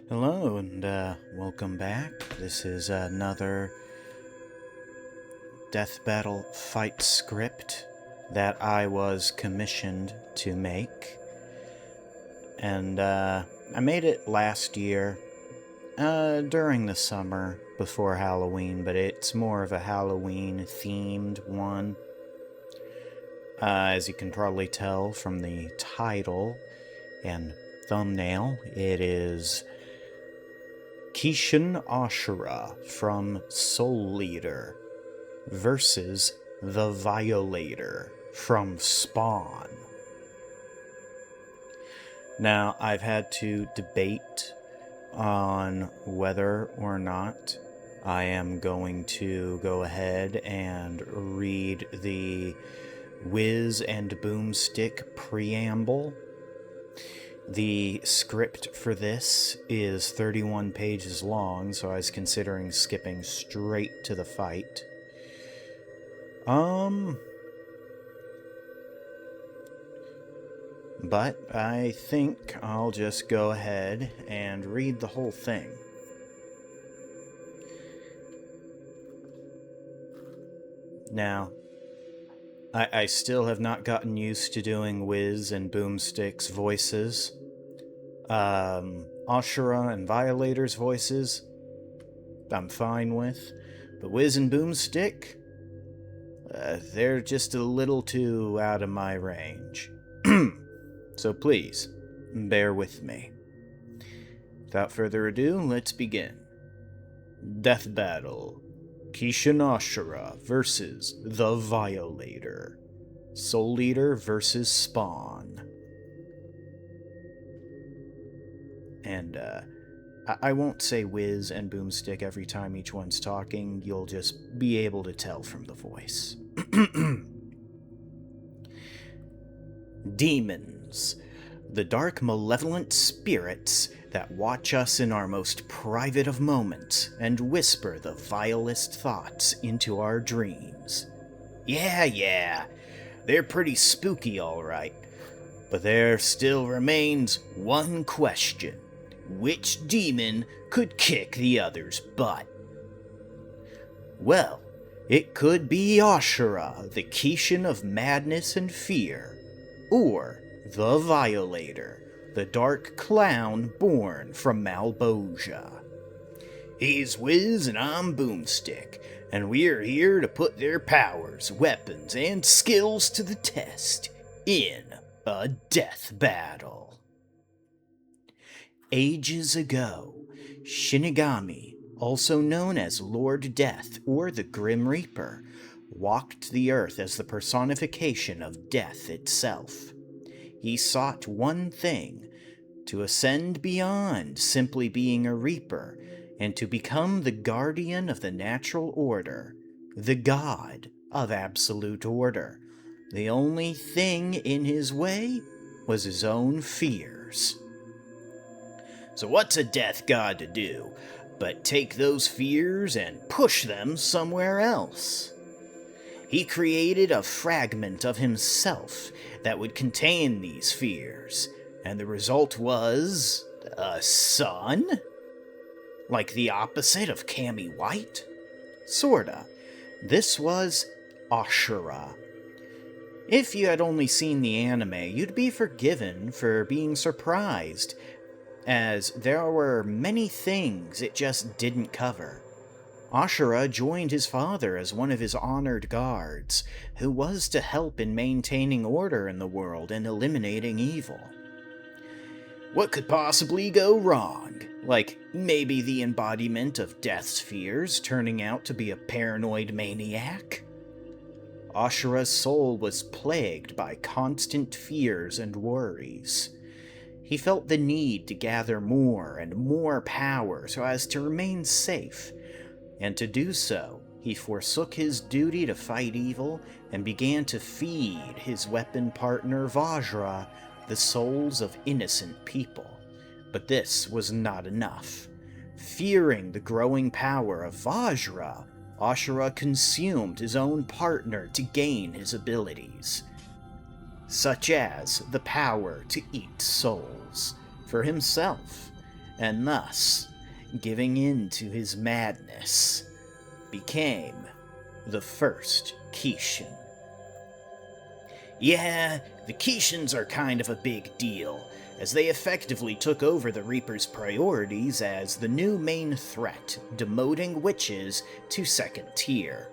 Hello, and welcome back. This is another Death Battle fight script that I was commissioned to make. And I made it last year, during the summer, before Halloween, but it's more of a Halloween-themed one. As you can probably tell from the title and thumbnail, it is Kishin Asura from Soul Leader versus the Violator from Spawn. Now, I've had to debate on whether or not I am going to go ahead and read the Whiz and Boomstick preamble. The script for this is 31 pages long, so I was considering skipping straight to the fight. But I think I'll just go ahead and read the whole thing. Now, I still have not gotten used to doing Wiz and Boomstick's voices. Asura and Violator's voices, I'm fine with. But Wiz and Boomstick, they're just a little too out of my range. So please, bear with me. Without further ado, let's begin. Death Battle. Kishin Asura versus the Violator. Soul Leader versus Spawn. And, I won't say Whiz and Boomstick every time each one's talking. You'll just be able to tell from the voice. Demons. The dark, malevolent spirits that watch us in our most private of moments and whisper the vilest thoughts into our dreams. Yeah, they're pretty spooky, all right. But there still remains one question. Which demon could kick the other's butt? Well, it could be Asura, the Kishin of madness and fear, or the Violator, the dark clown born from Malbosia. He's Wiz and I'm Boomstick, and we're here to put their powers, weapons, and skills to the test in a death battle. Ages ago, Shinigami, also known as Lord Death or the Grim Reaper, walked the earth as the personification of death itself. He sought one thing, to ascend beyond simply being a reaper, and to become the guardian of the natural order, the god of absolute order. The only thing in his way was his own fears. So what's a death god to do but take those fears and push them somewhere else? He created a fragment of himself that would contain these fears, and the result was a son? Like the opposite of Cammy White? Sorta. This was Asura. If you had only seen the anime, you'd be forgiven for being surprised, as there were many things it just didn't cover. Asura joined his father as one of his honored guards, who was to help in maintaining order in the world and eliminating evil. What could possibly go wrong? Like, maybe the embodiment of Death's fears turning out to be a paranoid maniac? Asura's soul was plagued by constant fears and worries. He felt the need to gather more and more power so as to remain safe, and to do so, he forsook his duty to fight evil and began to feed his weapon partner Vajra the souls of innocent people. But this was not enough. Fearing the growing power of Vajra, Asura consumed his own partner to gain his abilities, such as the power to eat souls for himself, and thus, giving in to his madness, became the first Kishin. Yeah, the Kishins are kind of a big deal, as they effectively took over the Reaper's priorities as the new main threat, demoting witches to second tier.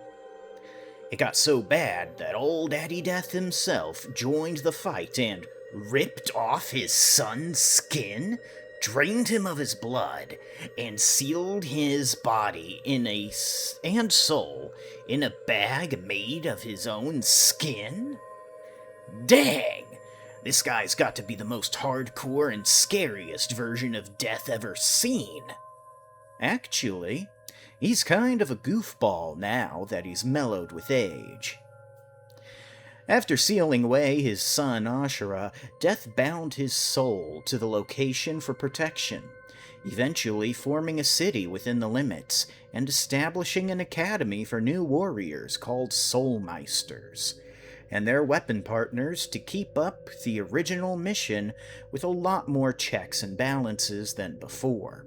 It got so bad that old Daddy Death himself joined the fight and ripped off his son's skin, drained him of his blood, and sealed his body and soul in a bag made of his own skin? Dang! This guy's got to be the most hardcore and scariest version of Death ever seen. Actually, he's kind of a goofball now that he's mellowed with age. After sealing away his son Asura, Death bound his soul to the location for protection, eventually forming a city within the limits and establishing an academy for new warriors called Soulmeisters, and their weapon partners to keep up the original mission with a lot more checks and balances than before.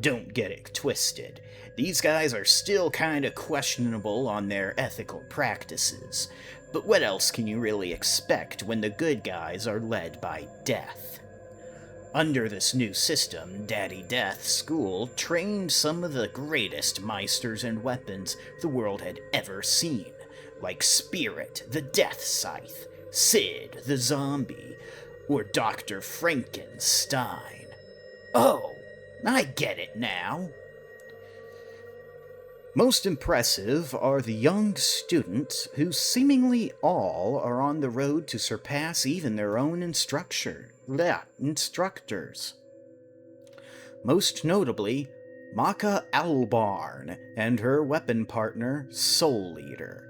Don't get it twisted. These guys are still kinda questionable on their ethical practices, but what else can you really expect when the good guys are led by Death? Under this new system, Daddy Death's school trained some of the greatest meisters and weapons the world had ever seen, like Spirit, the Death Scythe, Sid, the Zombie, or Dr. Frankenstein. Oh, I get it now. Most impressive are the young students who seemingly all are on the road to surpass even their own instructors. Most notably, Maka Albarn and her weapon partner, Soul Eater.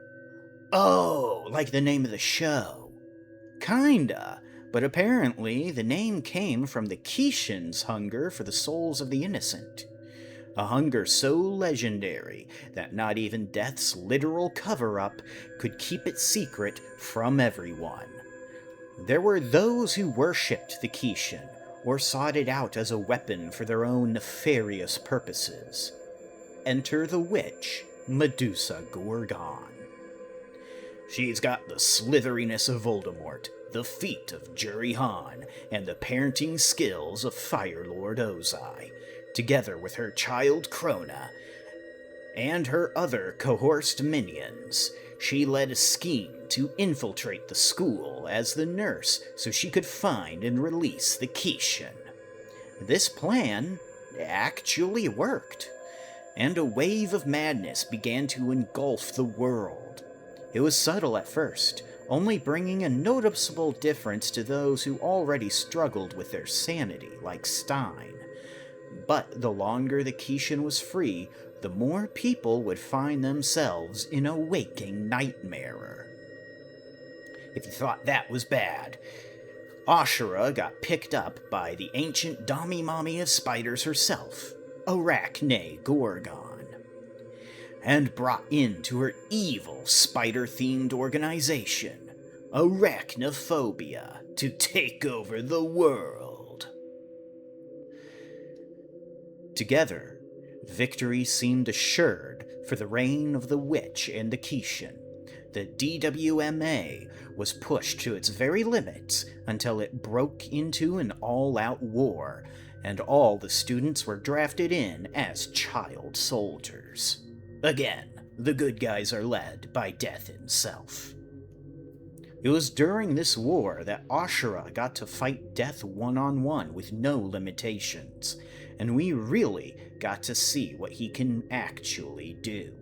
Oh, like the name of the show. Kinda, but apparently the name came from the Kishin's hunger for the souls of the innocent. A hunger so legendary that not even Death's literal cover-up could keep it secret from everyone. There were those who worshipped the Kishin, or sought it out as a weapon for their own nefarious purposes. Enter the witch, Medusa Gorgon. She's got the slitheriness of Voldemort, the feet of Juri Han, and the parenting skills of Fire Lord Ozai, together with her child Krona and her other coerced minions. She led a scheme to infiltrate the school as the nurse so she could find and release the Kishin. This plan actually worked, and a wave of madness began to engulf the world. It was subtle at first, only bringing a noticeable difference to those who already struggled with their sanity, like Stein. But the longer the Kishin was free, the more people would find themselves in a waking nightmare. If you thought that was bad, Asura got picked up by the ancient Dami-Mami of spiders herself, Arachne Gorgon, and brought into her evil spider-themed organization, Arachnophobia, to take over the world. Together, victory seemed assured for the reign of the witch and the Kishin. The DWMA was pushed to its very limits until it broke into an all-out war, and all the students were drafted in as child soldiers. Again, the good guys are led by Death himself. It was during this war that Asura got to fight Death one-on-one with no limitations, and we really got to see what he can actually do.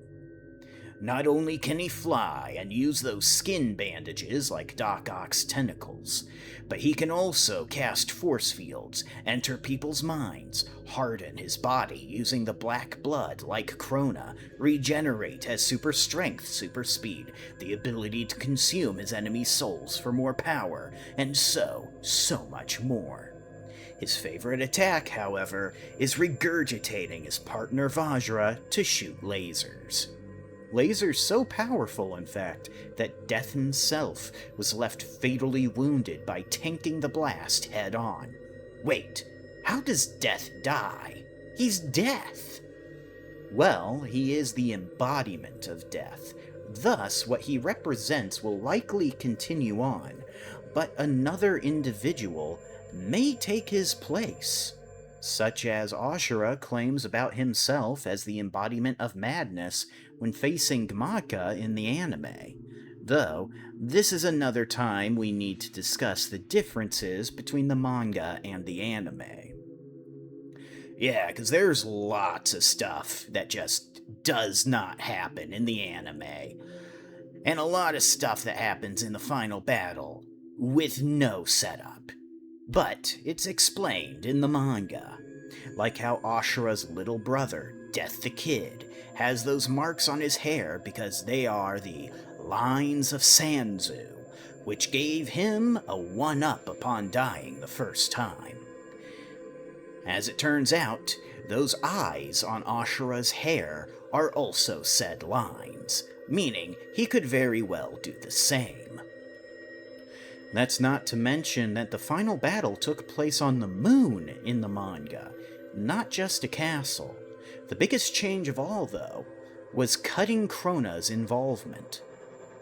Not only can he fly and use those skin bandages like Doc Ock's tentacles, but he can also cast force fields, enter people's minds, harden his body using the black blood like Krona, regenerate as super strength, super speed, the ability to consume his enemy's souls for more power, and so much more. His favorite attack, however, is regurgitating his partner Vajra to shoot lasers. Lasers so powerful, in fact, that Death himself was left fatally wounded by tanking the blast head-on. Wait, How does Death die? He's Death. Well, he is the embodiment of Death. Thus, what he represents will likely continue on, but another individual may take his place, such as Asura claims about himself as the embodiment of madness when facing Gmaka in the anime. Though, this is another time we need to discuss the differences between the manga and the anime. Yeah, because there's lots of stuff that just does not happen in the anime, and a lot of stuff that happens in the final battle with no setup. But it's explained in the manga, like how Ashura's little brother, Death the Kid, has those marks on his hair because they are the lines of Sanzu, which gave him a 1-up upon dying the first time. As it turns out, those eyes on Ashura's hair are also said lines, meaning he could very well do the same. That's not to mention that the final battle took place on the moon in the manga, not just a castle. The biggest change of all, though, was cutting Krona's involvement.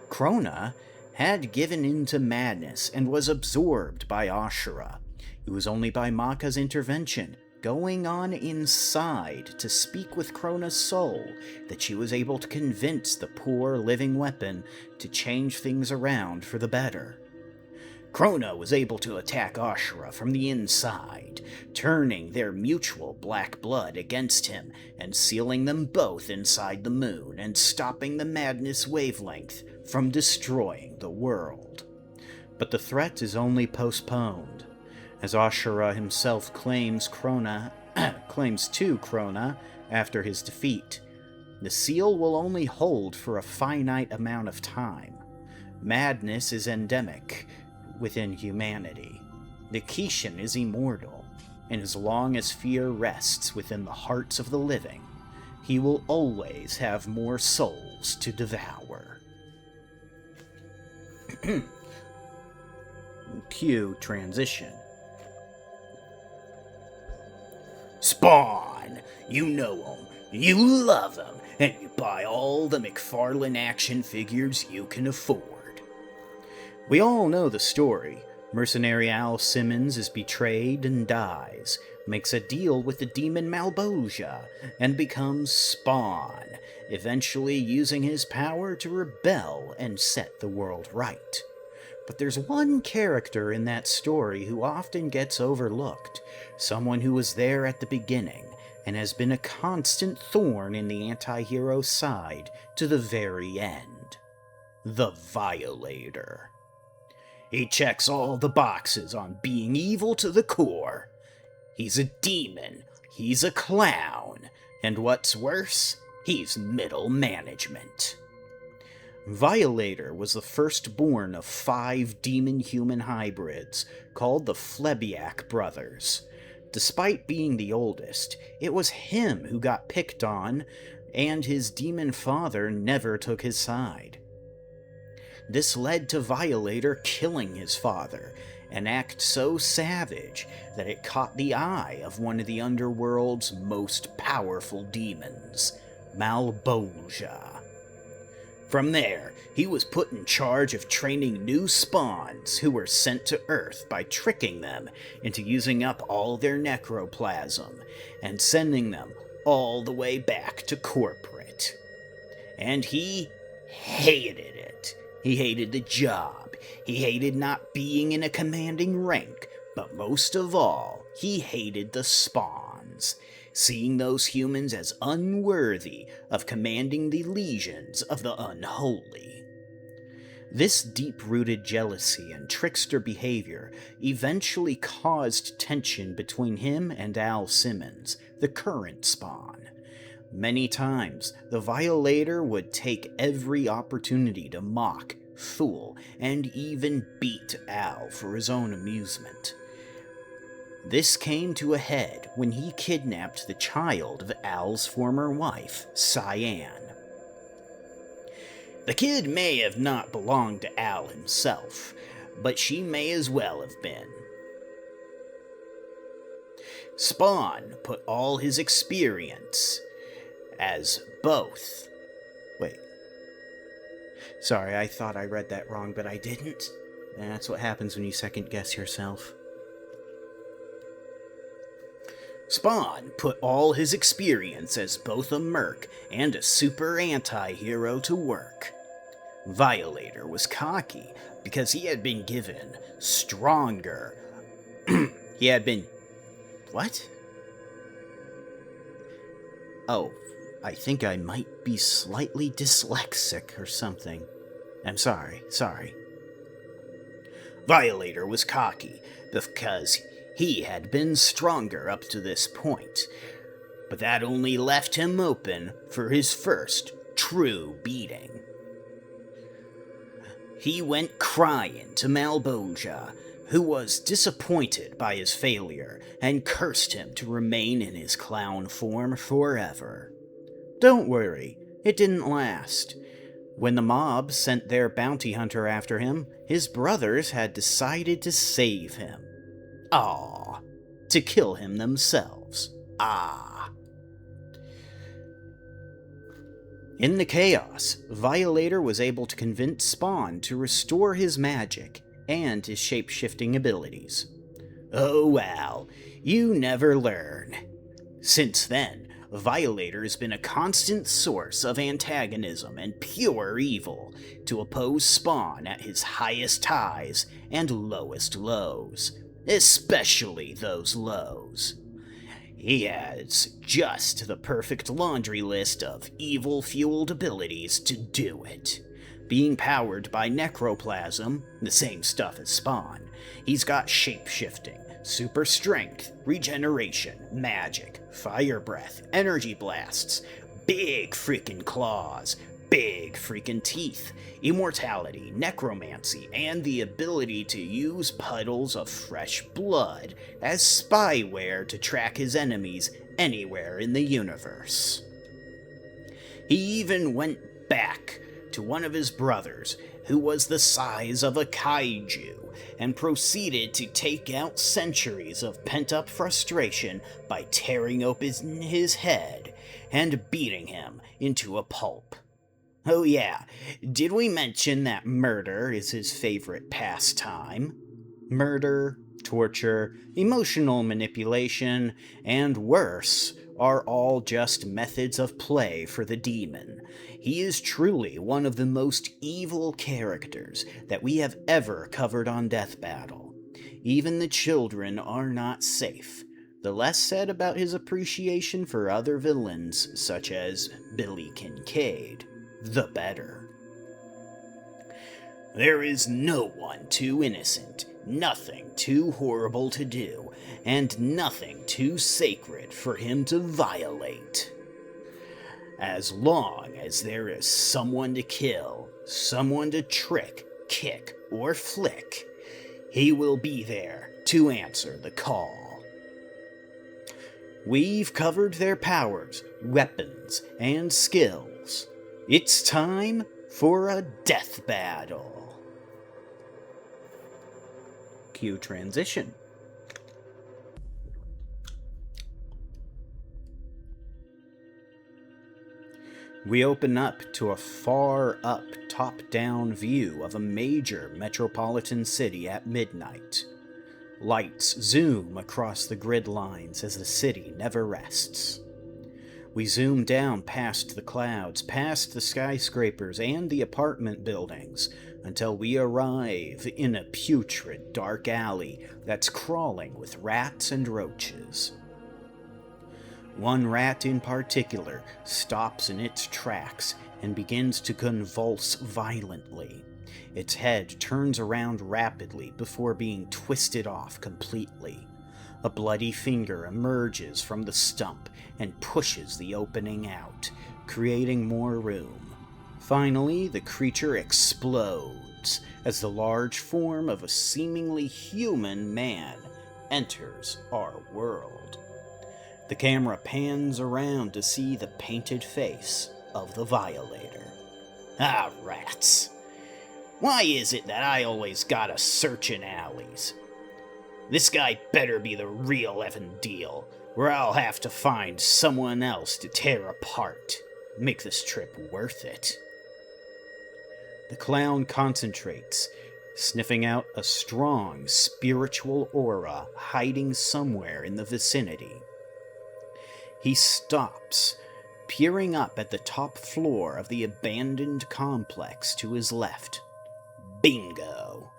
Krona had given in to madness and was absorbed by Asura. It was only by Maka's intervention, going on inside to speak with Krona's soul, that she was able to convince the poor living weapon to change things around for the better. Krona was able to attack Asura from the inside, turning their mutual black blood against him and sealing them both inside the moon and stopping the madness wavelength from destroying the world. But the threat is only postponed, as Asura himself claims to Krona after his defeat. The seal will only hold for a finite amount of time. Madness is endemic within humanity. The Kishin is immortal, and as long as fear rests within the hearts of the living, he will always have more souls to devour. Cue transition. Spawn! You know him, you love him, and you buy all the MacFarland action figures you can afford. We all know the story. Mercenary Al Simmons is betrayed and dies, makes a deal with the demon Malbosia, and becomes Spawn, eventually using his power to rebel and set the world right. But there's one character in that story who often gets overlooked, someone who was there at the beginning and has been a constant thorn in the anti-hero side to the very end. The Violator. He checks all the boxes on being evil to the core. He's a demon, he's a clown, and what's worse, he's middle management. Violator was the firstborn of 5 demon-human hybrids called the Flebiac brothers. Despite being the oldest, it was him who got picked on, and his demon father never took his side. This led to Violator killing his father, an act so savage that it caught the eye of one of the underworld's most powerful demons, Malbosia. From there, he was put in charge of training new spawns who were sent to Earth by tricking them into using up all their necroplasm and sending them all the way back to corporate. And he hated it. He hated the job. He hated not being in a commanding rank, but most of all, he hated the spawns, seeing those humans as unworthy of commanding the legions of the unholy. This deep-rooted jealousy and trickster behavior eventually caused tension between him and Al Simmons, the current spawn. Many times, the Violator would take every opportunity to mock, fool, and even beat Al for his own amusement. This came to a head when he kidnapped the child of Al's former wife, Cyan. The kid may have not belonged to Al himself, but she may as well have been. Spawn put all his experience as both. Wait. Sorry, I thought I read that wrong, but I didn't. That's what happens when you second guess yourself. Spawn put all his experience as both a merc and a super anti-hero to work. Violator was cocky because he had been given stronger. He had been... What? Oh, I think I might be slightly dyslexic or something. I'm sorry. Violator was cocky because he had been stronger up to this point, but that only left him open for his first true beating. He went crying to Malboja, who was disappointed by his failure and cursed him to remain in his clown form forever. Don't worry, it didn't last. When the mob sent their bounty hunter after him, his brothers had decided to save him. To kill him themselves. In the chaos, Violator was able to convince Spawn to restore his magic and his shape-shifting abilities. Oh wow, you never learn. Since then, Violator has been a constant source of antagonism and pure evil to oppose Spawn at his highest highs and lowest lows, especially those lows. He has just the perfect laundry list of evil-fueled abilities to do it. Being powered by necroplasm, the same stuff as Spawn, he's got shape-shifting, super strength, regeneration, magic, fire breath, energy blasts, big freaking claws, big freaking teeth, immortality, necromancy, and the ability to use puddles of fresh blood as spyware to track his enemies anywhere in the universe. He even went back to one of his brothers, who was the size of a kaiju, and proceeded to take out centuries of pent-up frustration by tearing open his head and beating him into a pulp. Oh yeah, did we mention that murder is his favorite pastime? Murder, torture, emotional manipulation, and worse are all just methods of play for the demon. He is truly one of the most evil characters that we have ever covered on Death Battle. Even the children are not safe. The less said about his appreciation for other villains, such as Billy Kincaid, the better. There is no one too innocent, nothing too horrible to do, and nothing too sacred for him to violate. As long as there is someone to kill, someone to trick, kick, or flick, he will be there to answer the call. We've covered their powers, weapons, and skills. It's time for a death battle. Cue transition. We open up to a far-up, top-down view of a major metropolitan city at midnight. Lights zoom across the grid lines as the city never rests. We zoom down past the clouds, past the skyscrapers and the apartment buildings, until we arrive in a putrid dark alley that's crawling with rats and roaches. One rat in particular stops in its tracks and begins to convulse violently. Its head turns around rapidly before being twisted off completely. A bloody finger emerges from the stump and pushes the opening out, creating more room. Finally, the creature explodes as the large form of a seemingly human man enters our world. The camera pans around to see the painted face of the Violator. Ah, rats. Why is it that I always gotta search in alleys? This guy better be the real effing deal, or I'll have to find someone else to tear apart. Make this trip worth it. The clown concentrates, sniffing out a strong spiritual aura hiding somewhere in the vicinity. He stops, peering up at the top floor of the abandoned complex to his left. Bingo!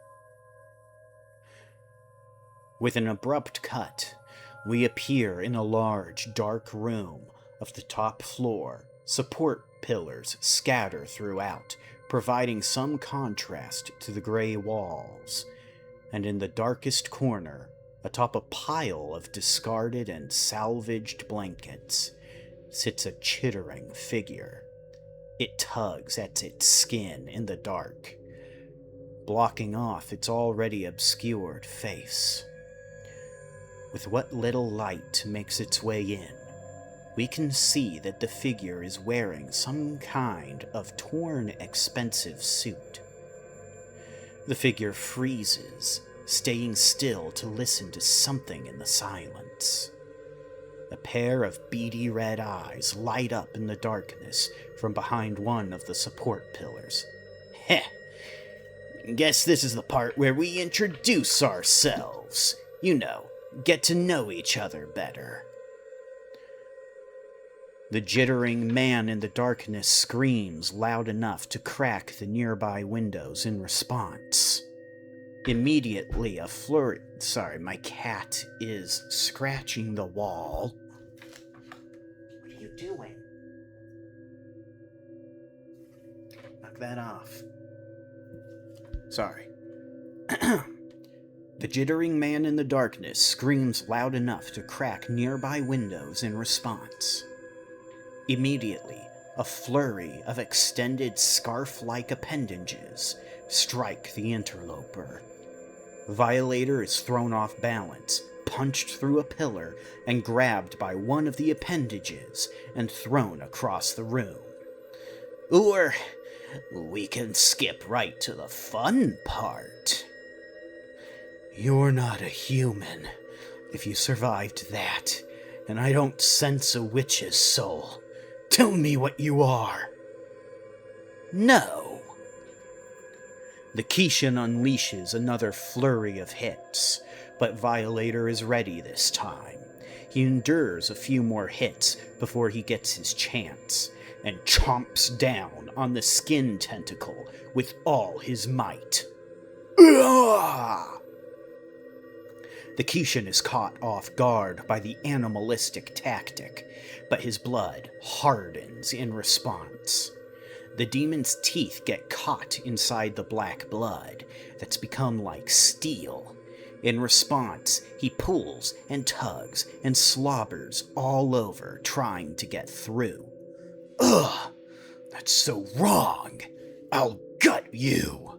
With an abrupt cut, we appear in a large, dark room of the top floor. Support pillars scatter throughout, providing some contrast to the gray walls. And in the darkest corner, atop a pile of discarded and salvaged blankets, sits a chittering figure. It tugs at its skin in the dark, blocking off its already obscured face. With what little light makes its way in, we can see that the figure is wearing some kind of torn, expensive suit. The figure freezes, staying still to listen to something in the silence. A pair of beady red eyes light up in the darkness from behind one of the support pillars. Heh! Guess this is the part where we introduce ourselves. You know, get to know each other better. The jittering man in the darkness screams loud enough to crack the nearby windows in response. Immediately, a flurry... Sorry, my cat is scratching the wall. What are you doing? Knock that off. Sorry. The jittering man in the darkness screams loud enough to crack nearby windows in response. Immediately, a flurry of extended scarf-like appendages strike the interloper. Violator is thrown off balance, punched through a pillar, and grabbed by one of the appendages and thrown across the room. Or we can skip right to the fun part. You're not a human, if you survived that, and I don't sense a witch's soul. Tell me what you are. No. The Kishin unleashes another flurry of hits, but Violator is ready this time. He endures a few more hits before he gets his chance, and chomps down on the skin tentacle with all his might. Ugh! The Kishin is caught off guard by the animalistic tactic, but his blood hardens in response. The demon's teeth get caught inside the black blood that's become like steel. In response, he pulls and tugs and slobbers all over, trying to get through. Ugh! That's so wrong! I'll gut you!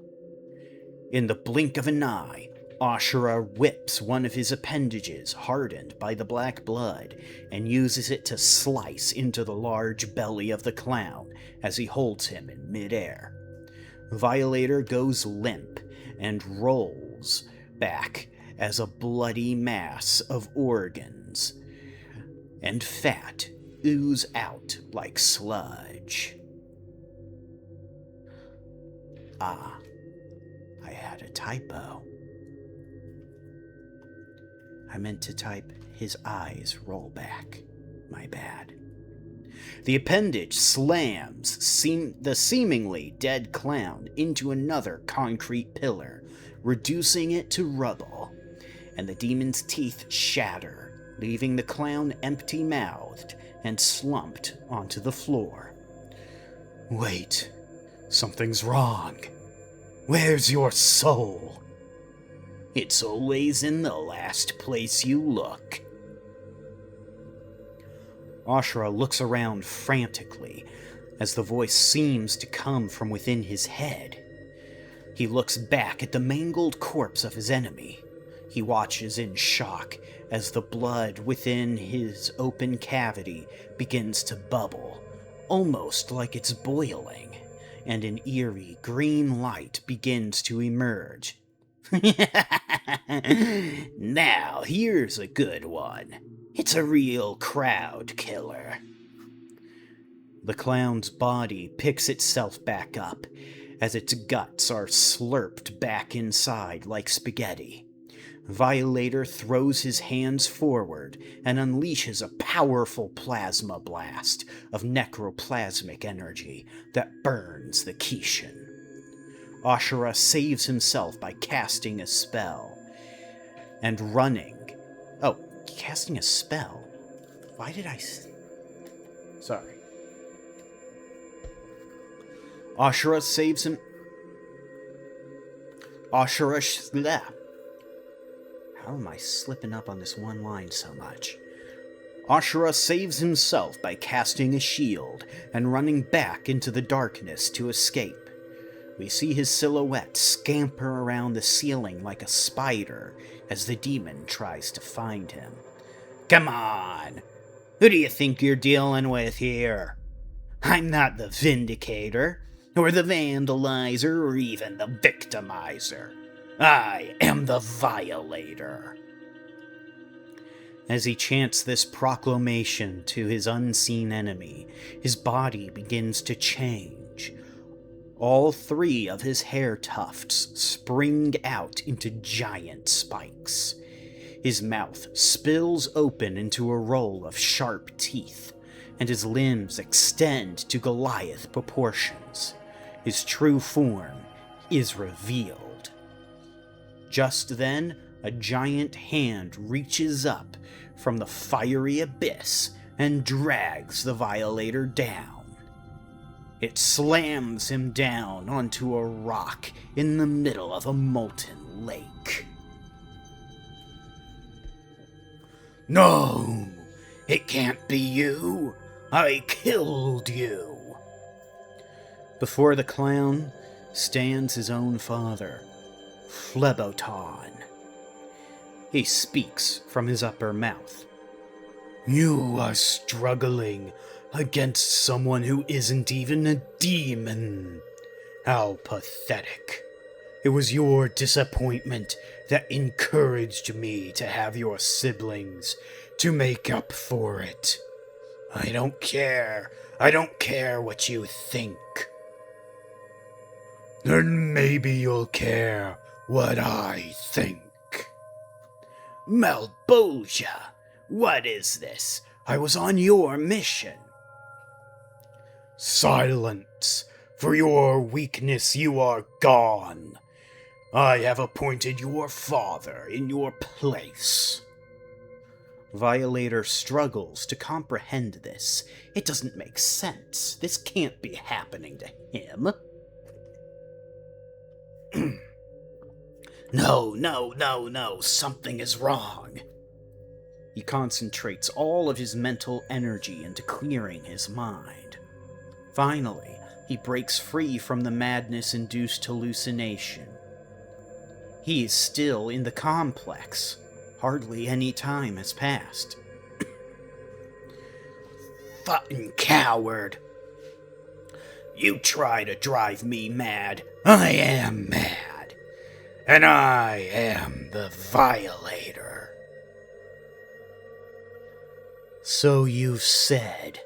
In the blink of an eye, Asura whips one of his appendages hardened by the black blood and uses it to slice into the large belly of the clown as he holds him in midair. Violator goes limp and rolls back as a bloody mass of organs and fat ooze out like sludge. Ah, I had a typo. I meant to type, his eyes roll back. My bad. The appendage slams the seemingly dead clown into another concrete pillar, reducing it to rubble, and the demon's teeth shatter, leaving the clown empty-mouthed and slumped onto the floor. Wait, something's wrong. Where's your soul? It's always in the last place you look. Asura looks around frantically as the voice seems to come from within his head. He looks back at the mangled corpse of his enemy. He watches in shock as the blood within his open cavity begins to bubble, almost like it's boiling, and an eerie green light begins to emerge. Now, here's a good one. It's a real crowd killer. The clown's body picks itself back up as its guts are slurped back inside like spaghetti. Violator throws his hands forward and unleashes a powerful plasma blast of necroplasmic energy that burns the Kishin. Asura saves himself by casting a spell and running. Oh, casting a spell? Why did I... Sorry. Asura saves him... Asura... How am I slipping up on this one line so much? Asura saves himself by casting a shield and running back into the darkness to escape. We see his silhouette scamper around the ceiling like a spider as the demon tries to find him. Come on! Who do you think you're dealing with here? I'm not the Vindicator, or the Vandalizer, or even the Victimizer. I am the Violator. As he chants this proclamation to his unseen enemy, his body begins to change. All 3 of his hair tufts spring out into giant spikes. His mouth spills open into a row of sharp teeth, and his limbs extend to Goliath proportions. His true form is revealed. Just then, a giant hand reaches up from the fiery abyss and drags the Violator down. It slams him down onto a rock in the middle of a molten lake. No, it can't be you. I killed you. Before the clown stands his own father, Phleboton. He speaks from his upper mouth. You are struggling against someone who isn't even a demon. How pathetic. It was your disappointment that encouraged me to have your siblings, to make up for it. I don't care. I don't care what you think. Then maybe you'll care what I think. Malbosia, what is this? I was on your mission. Silence. For your weakness you are gone. I have appointed your father in your place. Violator struggles to comprehend this. It doesn't make sense. This can't be happening to him. No, something is wrong. He concentrates all of his mental energy into clearing his mind. Finally, he breaks free from the madness-induced hallucination. He is still in the complex. Hardly any time has passed. Fucking coward! You try to drive me mad. I am mad. And I am the Violator. So you've said.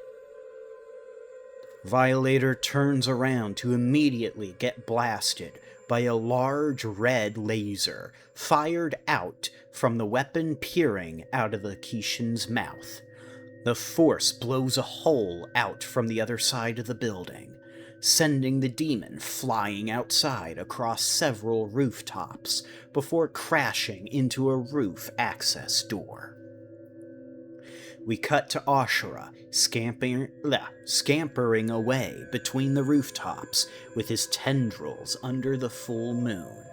Violator turns around to immediately get blasted by a large red laser fired out from the weapon peering out of the Kishin's mouth. The force blows a hole out from the other side of the building, sending the demon flying outside across several rooftops before crashing into a roof access door. We cut to Asura scampering away between the rooftops with his tendrils under the full moon.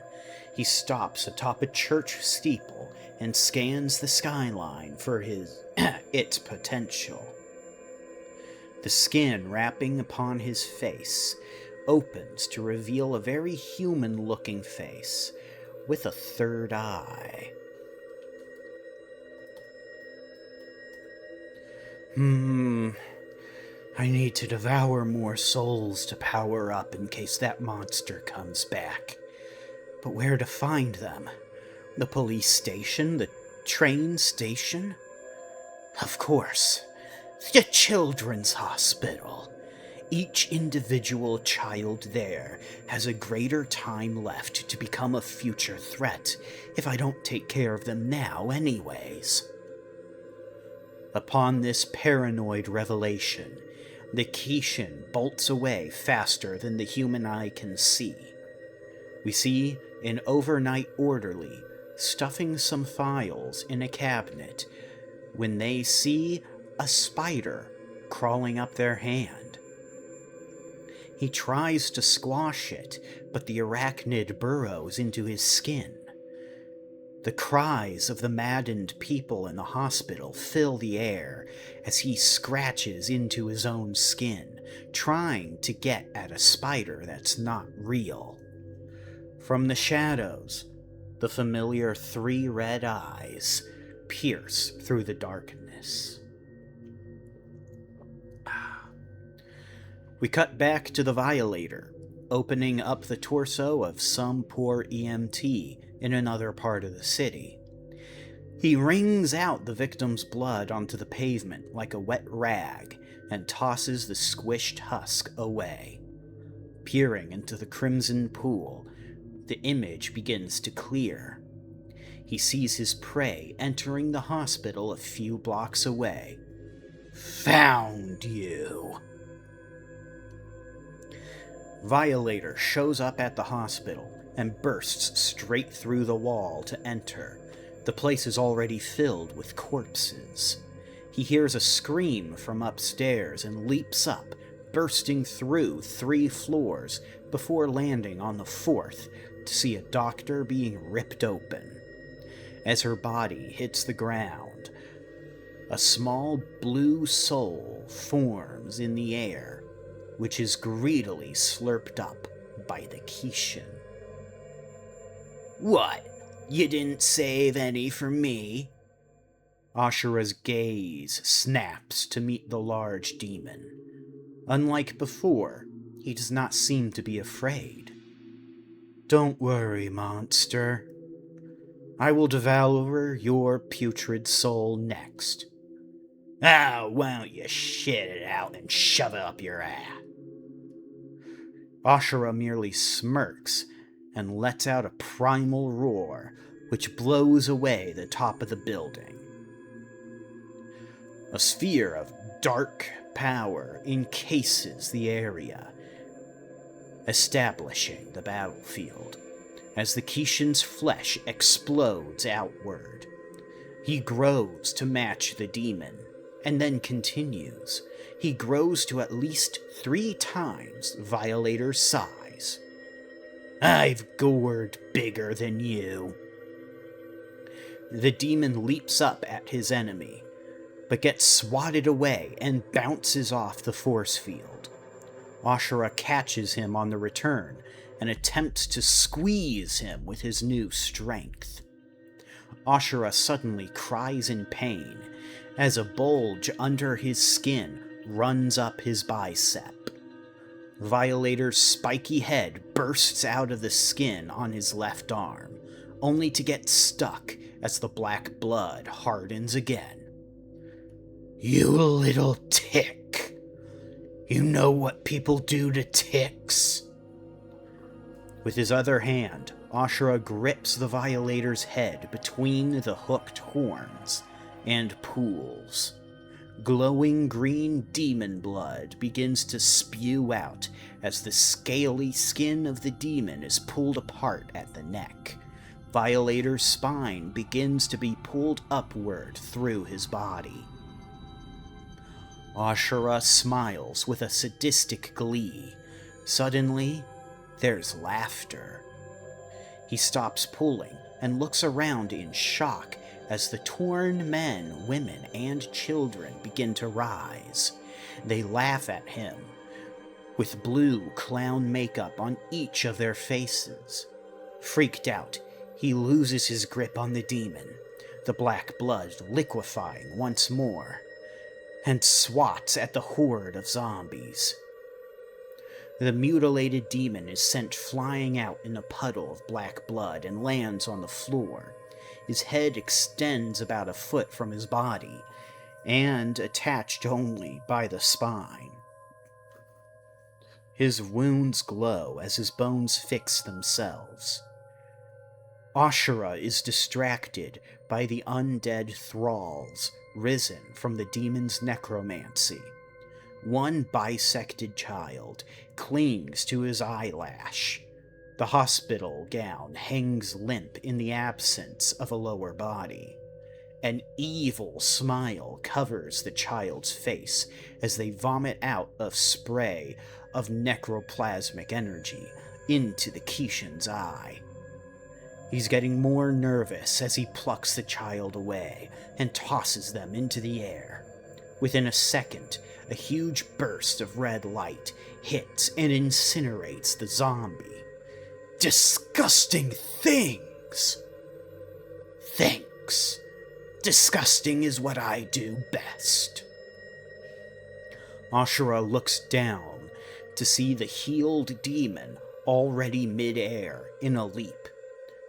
He stops atop a church steeple and scans the skyline for its potential. The skin wrapping upon his face opens to reveal a very human-looking face with a third eye. I need to devour more souls to power up in case that monster comes back. But where to find them? The police station? The train station? Of course, the children's hospital. Each individual child there has a greater time left to become a future threat if I don't take care of them now anyways. Upon this paranoid revelation, the Kishin bolts away faster than the human eye can see. We see an overnight orderly stuffing some files in a cabinet when they see a spider crawling up their hand. He tries to squash it, but the arachnid burrows into his skin. The cries of the maddened people in the hospital fill the air as he scratches into his own skin, trying to get at a spider that's not real. From the shadows, the familiar 3 red eyes pierce through the darkness. We cut back to the Violator, opening up the torso of some poor EMT in another part of the city. He wrings out the victim's blood onto the pavement like a wet rag and tosses the squished husk away. Peering into the crimson pool, the image begins to clear. He sees his prey entering the hospital a few blocks away. Found you! Violator shows up at the hospital and bursts straight through the wall to enter. The place is already filled with corpses. He hears a scream from upstairs and leaps up, bursting through 3 floors before landing on the 4th to see a doctor being ripped open. As her body hits the ground, a small blue soul forms in the air, which is greedily slurped up by the Kishin. What? You didn't save any for me? Asura's gaze snaps to meet the large demon. Unlike before, he does not seem to be afraid. Don't worry, monster. I will devour your putrid soul next. Ah, why don't you shit it out and shove it up your ass? Asura merely smirks and lets out a primal roar, which blows away the top of the building. A sphere of dark power encases the area, establishing the battlefield, as the Kishin's flesh explodes outward. He grows to match the demon, and then continues. He grows to at least 3 times Violator's size. I've gored bigger than you. The demon leaps up at his enemy, but gets swatted away and bounces off the force field. Asura catches him on the return and attempts to squeeze him with his new strength. Asura suddenly cries in pain as a bulge under his skin runs up his bicep. Violator's spiky head bursts out of the skin on his left arm, only to get stuck as the black blood hardens again. You little tick! You know what people do to ticks? With his other hand, Asura grips the Violator's head between the hooked horns and pools. Glowing green demon blood begins to spew out as the scaly skin of the demon is pulled apart at the neck. Violator's spine begins to be pulled upward through his body. Asura smiles with a sadistic glee. Suddenly, there's laughter. He stops pulling and looks around in shock as the torn men, women, and children begin to rise. They laugh at him, with blue clown makeup on each of their faces. Freaked out, he loses his grip on the demon, the black blood liquefying once more, and swats at the horde of zombies. The mutilated demon is sent flying out in a puddle of black blood and lands on the floor. His head extends about a foot from his body, and attached only by the spine. His wounds glow as his bones fix themselves. Asura is distracted by the undead thralls risen from the demon's necromancy. One bisected child clings to his eyelash. The hospital gown hangs limp in the absence of a lower body. An evil smile covers the child's face as they vomit out a spray of necroplasmic energy into the Kishin's eye. He's getting more nervous as he plucks the child away and tosses them into the air. Within a second, a huge burst of red light hits and incinerates the zombie. Disgusting things! Thanks. Disgusting is what I do best. Asura looks down to see the healed demon already mid-air in a leap.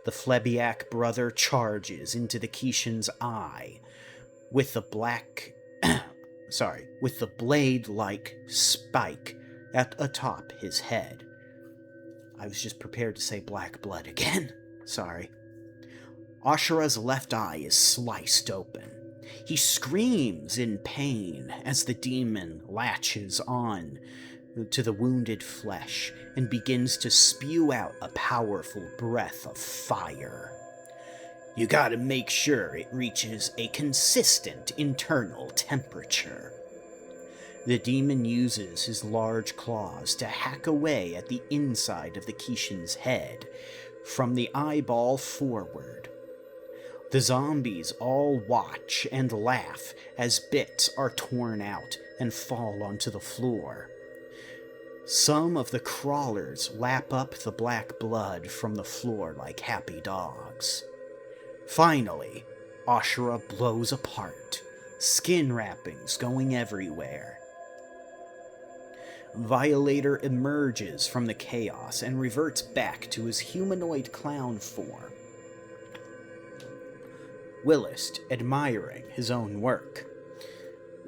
The Flebiac brother charges into the Kishin's eye with the blade-like spike atop his head. I was just prepared to say black blood again. Sorry. Ashura's left eye is sliced open. He screams in pain as the demon latches on to the wounded flesh and begins to spew out a powerful breath of fire. You gotta make sure it reaches a consistent internal temperature. The demon uses his large claws to hack away at the inside of the Kishin's head, from the eyeball forward. The zombies all watch and laugh as bits are torn out and fall onto the floor. Some of the crawlers lap up the black blood from the floor like happy dogs. Finally, Asura blows apart, skin wrappings going everywhere. Violator emerges from the chaos and reverts back to his humanoid clown form. Willist admiring his own work.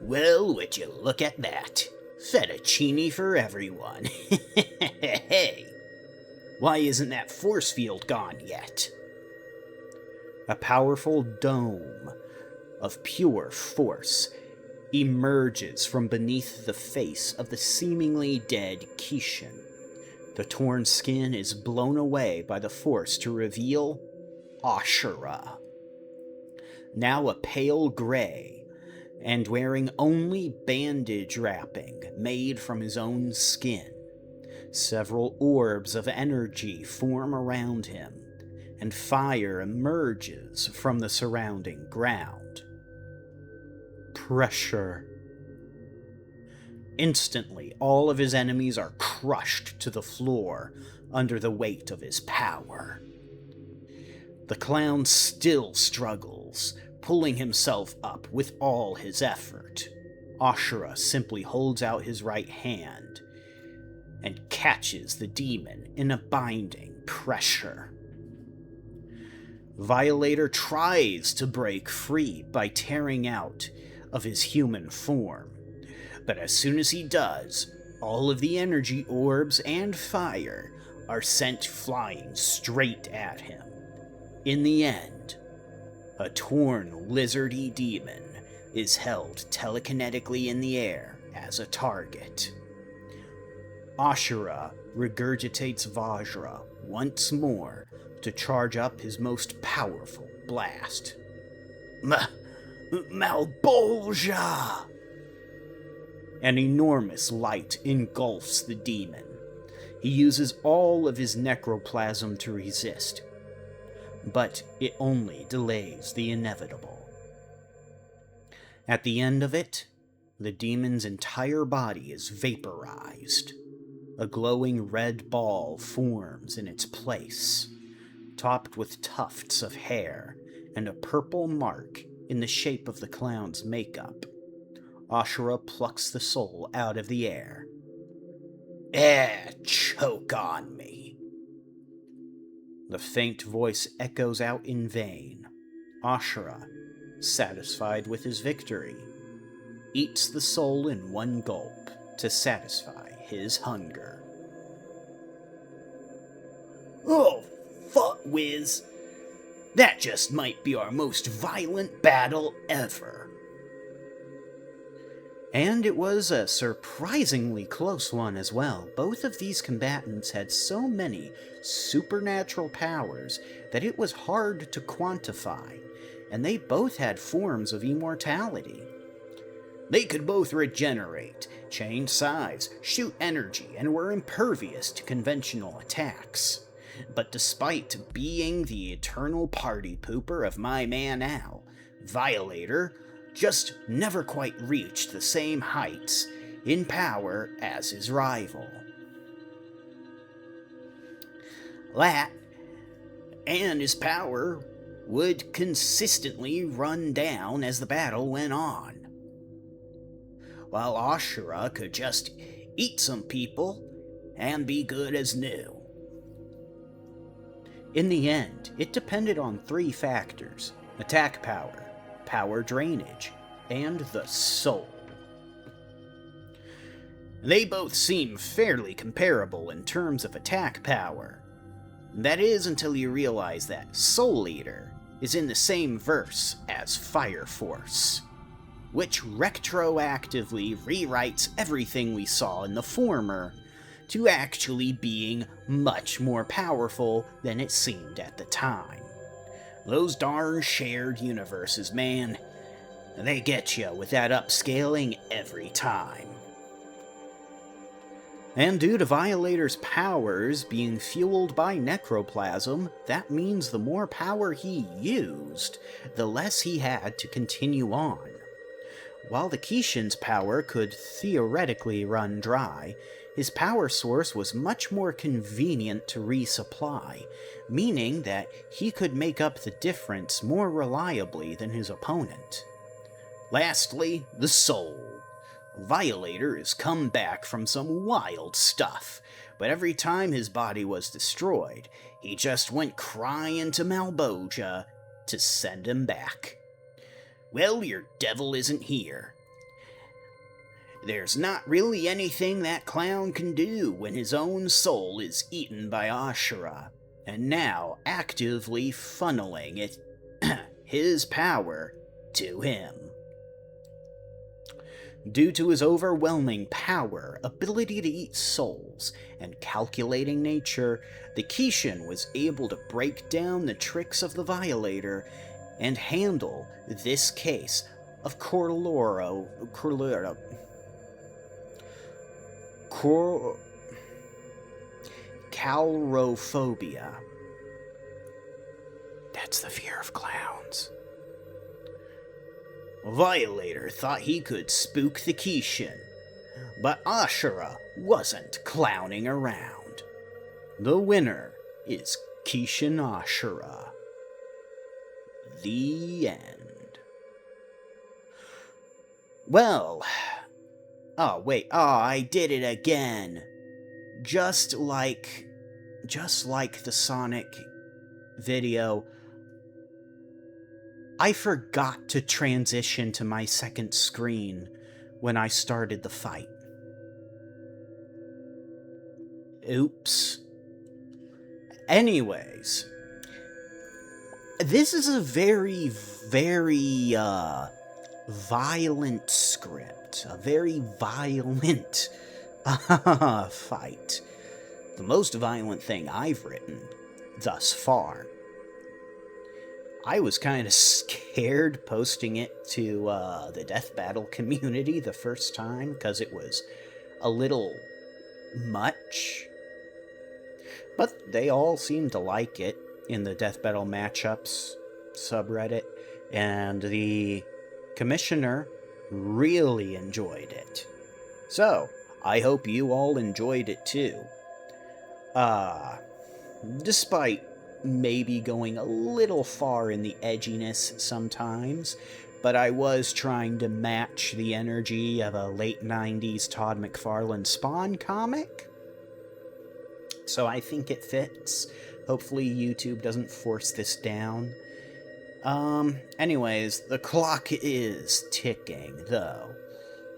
Well, would you look at that? Fettuccine for everyone. Hey, why isn't that force field gone yet? A powerful dome of pure force emerges from beneath the face of the seemingly dead Kishin. The torn skin is blown away by the force to reveal Asura. Now a pale gray, and wearing only bandage wrapping made from his own skin. Several orbs of energy form around him, and fire emerges from the surrounding ground. Pressure. Instantly, all of his enemies are crushed to the floor under the weight of his power. The clown still struggles, pulling himself up with all his effort. Asura simply holds out his right hand and catches the demon in a binding pressure. Violator tries to break free by tearing out of his human form, but as soon as he does, all of the energy orbs and fire are sent flying straight at him. In the end, a torn lizardy demon is held telekinetically in the air as a target. Asura regurgitates Vajra once more to charge up his most powerful blast. Malbolgia! An enormous light engulfs the demon. He uses all of his necroplasm to resist, but it only delays the inevitable. At the end of it, the demon's entire body is vaporized. A glowing red ball forms in its place, topped with tufts of hair and a purple mark in the shape of the clown's makeup. Asura plucks the soul out of the air. Choke on me. The faint voice echoes out in vain. Asura, satisfied with his victory, eats the soul in one gulp to satisfy his hunger. Oh, fuck whiz. That just might be our most violent battle ever. And it was a surprisingly close one as well. Both of these combatants had so many supernatural powers that it was hard to quantify, and they both had forms of immortality. They could both regenerate, change size, shoot energy, and were impervious to conventional attacks. But despite being the eternal party pooper of my man Al, Violator just never quite reached the same heights in power as his rival. That, and his power, would consistently run down as the battle went on, while Asura could just eat some people and be good as new. In the end, it depended on 3 factors: attack power, power drainage, and the soul. They both seem fairly comparable in terms of attack power. That is until you realize that Soul Eater is in the same verse as Fire Force, which retroactively rewrites everything we saw in the former to actually being much more powerful than it seemed at the time. Those darn shared universes, man. They get you with that upscaling every time. And due to Violator's powers being fueled by necroplasm, that means the more power he used, the less he had to continue on. While the Kishin's power could theoretically run dry, his power source was much more convenient to resupply, meaning that he could make up the difference more reliably than his opponent. Lastly, the soul. Violator has come back from some wild stuff, but every time his body was destroyed, he just went crying to Malboja to send him back. Well, your devil isn't here. There's not really anything that clown can do when his own soul is eaten by Asura, and now actively funneling it, his power, to him. Due to his overwhelming power, ability to eat souls, and calculating nature, the Kishin was able to break down the tricks of the Violator and handle this case of calrophobia. That's the fear of clowns. Violator thought he could spook the Kishin, but Asura wasn't clowning around. The winner is Kishin Asura. The end. Well, I did it again. Just like the Sonic video, I forgot to transition to my second screen when I started the fight. Oops. Anyways, this is a very, very, violent script. A very violent, fight. The most violent thing I've written thus far. I was kind of scared posting it to the Death Battle community the first time because it was a little much. But they all seemed to like it in the Death Battle Matchups subreddit, and the commissioner really enjoyed it. So, I hope you all enjoyed it too. Despite maybe going a little far in the edginess sometimes, but I was trying to match the energy of a late 90s Todd MacFarland Spawn comic. so I think it fits. Hopefully YouTube doesn't force this down. Anyways, the clock is ticking, though.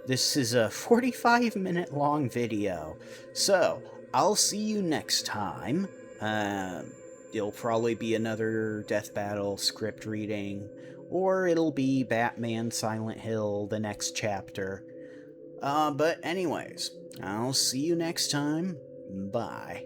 This is a 45-minute long video, so I'll see you next time. It'll probably be another Death Battle script reading, or it'll be Batman Silent Hill, the next chapter. But anyways, I'll see you next time. Bye.